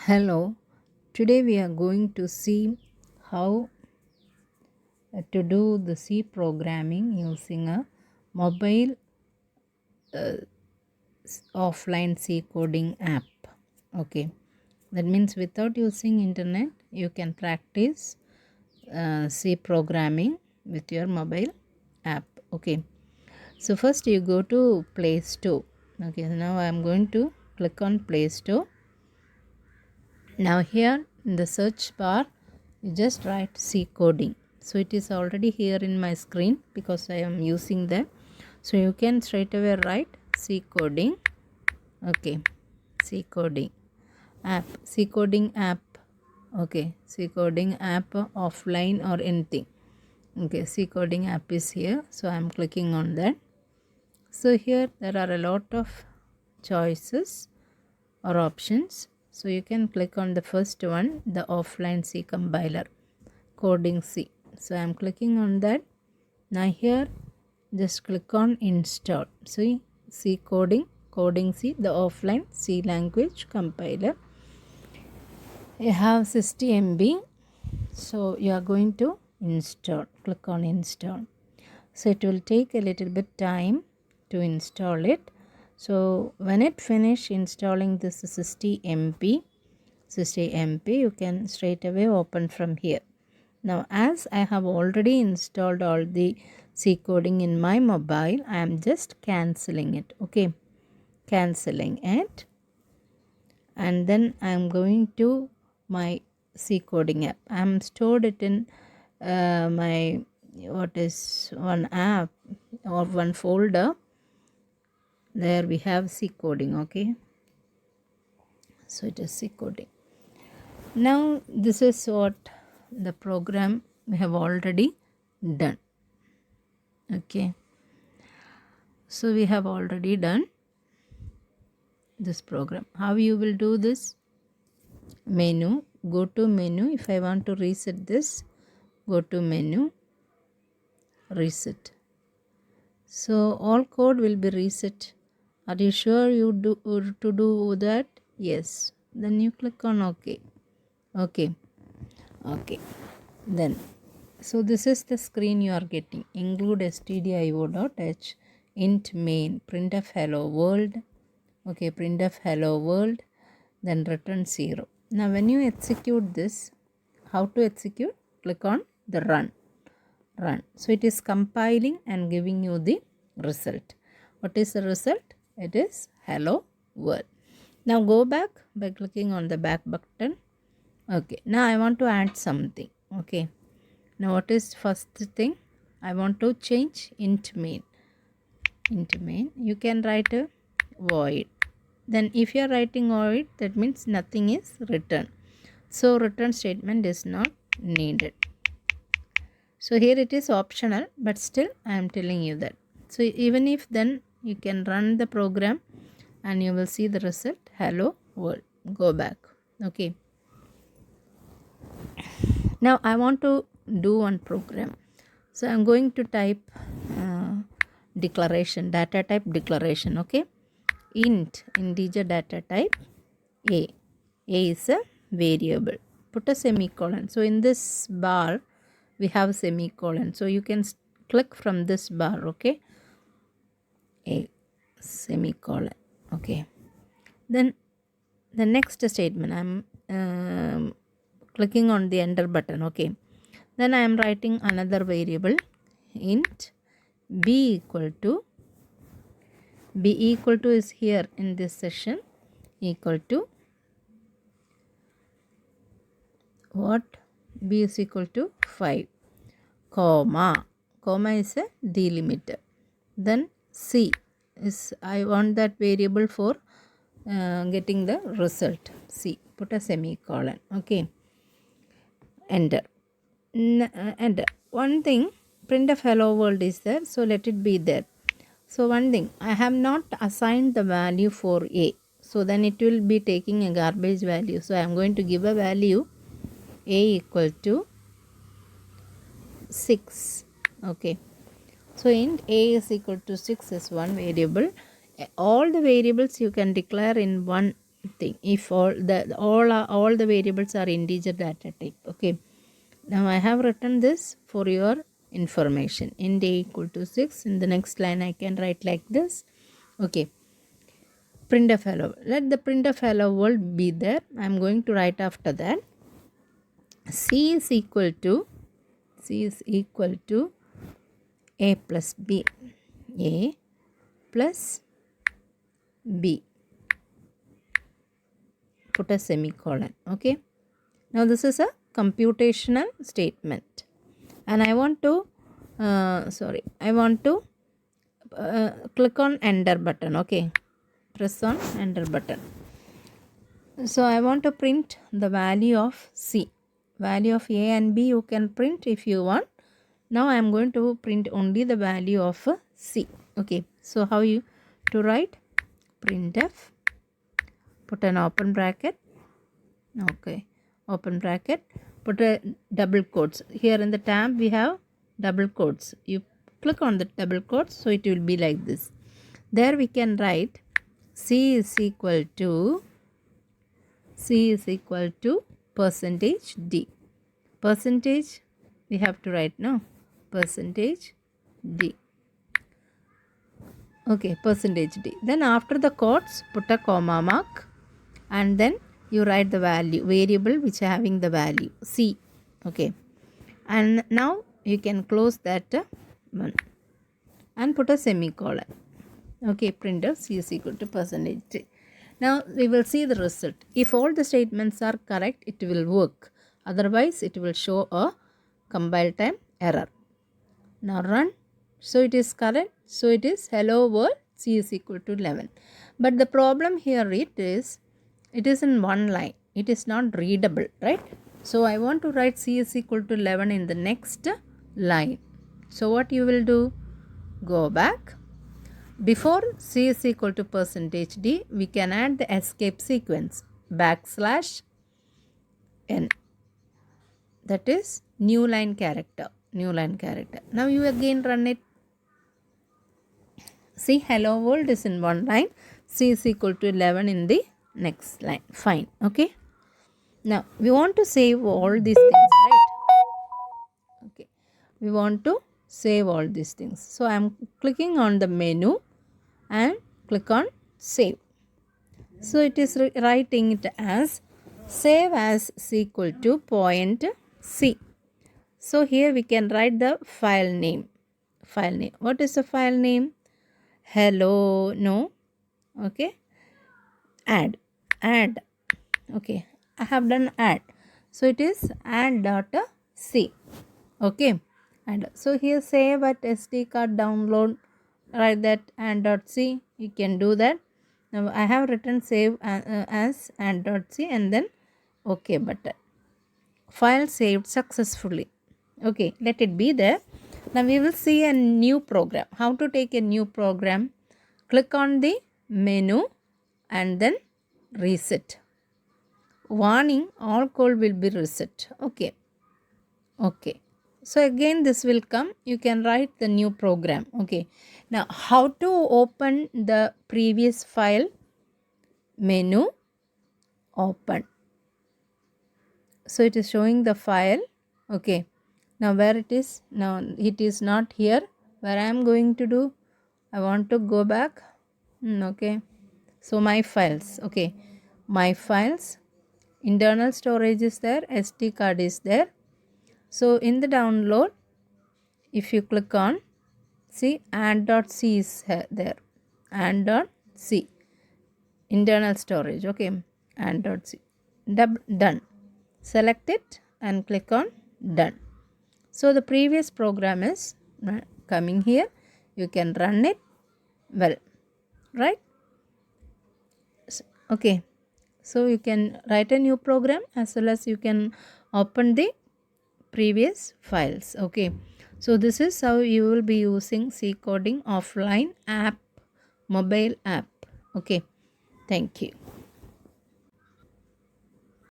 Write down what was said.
Hello, today we are going to see how to do the C programming using a mobile offline C coding app. Okay, that means without using internet, you can practice C programming with your mobile app. Okay, so first you go to Play Store. Okay, so now I am going to click on Play Store. Now here in the search bar you just write C coding. So it is already here in my screen because I am using that. So you can straight away write C coding. Okay, C coding app, C coding app. Okay, C coding app offline or anything. Okay, C coding app is here. So I am clicking on that. So here there are a lot of choices or options. So you can click on the first one, the offline C compiler, coding C. So I am clicking on that. Now here just click on install. See C coding, coding C, the offline C language compiler. You have 60 MB. So you are going to install. Click on install. So it will take a little bit time to install it. So when it finish installing this 60 MB, you can straight away open from here. Now as I have already installed all the C coding in my mobile, I am just cancelling it. Okay, cancelling it, and then I am going to my C coding app. I am stored it in my one app or one folder. There we have C coding. Okay, so it is C coding. Now this is what the program we have already done. Okay, so we have already done this program. How you will do this? Menu, go to menu. If I want to reset this, go to menu, reset. So all code will be reset. Are you sure you do that? Yes. Then you click on OK. Okay. Then so this is the screen you are getting. Include stdio.h int main printf hello world. Okay, printf hello world, then return 0. Now when you execute this, how to execute? Click on the run. So it is compiling and giving you the result. What is the result? It is hello world. Now go back by clicking on the back button. Okay, now I want to add something. Okay, now what is first thing? I want to change int main. You can write a void. Then if you are writing void, that means nothing is written. So return statement is not needed. So here it is optional, but still I am telling you that. So even if then you can run the program and you will see the result hello world. Go back. Okay. Now I want to do one program. So I'm going to type declaration, data type declaration. Okay. Int, integer data type a. A is a variable. Put a semicolon. So in this bar we have semicolon. So you can click from this bar. Okay. A semicolon. Okay. Then the next statement, I'm clicking on the enter button. Okay. Then I am writing another variable, int b equal to is here in this session, equal to what? B is equal to 5, comma is a delimiter. Then C is, I want that variable for getting the result. C, put a semicolon. Okay, enter. Enter. One thing, printf hello world is there, so let it be there. So one thing, I have not assigned the value for A, so then it will be taking a garbage value. So I am going to give a value A equal to 6. Okay, so int A is equal to 6 is one variable. All the variables you can declare in one thing if all the variables are integer data type. Okay, now I have written this for your information. Int a equal to 6. In the next line I can write like this. Okay, printf hello. Let the printf hello world be there. I am going to write after that. C is equal to a plus b. A plus b. Put a semicolon. Okay. Now this is a computational statement, and I want to click on enter button. Okay, press on enter button. So I want to print the value of C. Value of A and B you can print if you want. Now I am going to print only the value of C. Okay, so how you to write? Printf, put an open bracket. Okay, open bracket, put a double quotes. Here in the tab we have double quotes. You click on the double quotes, so it will be like this. There we can write C is equal to percentage D. Percentage we have to write now, percentage D. Okay, percentage D. Then after the quotes put a comma mark, and then you write the variable which having the value C. Okay, and now you can close that one and put a semicolon. Okay, printf C is equal to percentage D. Now we will see the result. If all the statements are correct, it will work. Otherwise it will show a compile time error. Now run. So it is correct. So it is hello world C is equal to 11. But the problem here it is in one line. It is not readable, right? So I want to write C is equal to 11 in the next line. So what you will do? Go back. Before C is equal to percentage D, we can add the escape sequence \n. That is new line character. Now you again run it. See, hello world is in one line. C is equal to 11 in the next line. Fine. Okay. Now we want to save all these things, right? Okay. We want to save all these things. So I am clicking on the menu and click on save. So it is writing it as save as C equal to point C. So here we can write the file name. What is the file name? Hello, no. Okay. Add. Okay. I have done add. So it is add.c. Okay. And so here save at SD card download. Write that add.c. You can do that. Now I have written save as add.c and then OK button. File saved successfully. Okay, let it be there. Now we will see a new program. How to take a new program? Click on the menu and then reset. Warning, all code will be reset. Okay. So again this will come. You can write the new program. Okay. Now how to open the previous file? Menu, open. So it is showing the file. Okay. Now where it is? Now it is not here. Where I am going to do? I want to go back. Okay. So my files. Okay. My files. Internal storage is there. SD card is there. So in the download, if you click on, see add.c is there. Add.c. Internal storage. Okay. Add.c. Done. Select it and click on done. So the previous program is coming here. You can run it well, right? Okay. So you can write a new program as well as you can open the previous files. Okay. So this is how you will be using C coding offline app, mobile app. Okay. Thank you.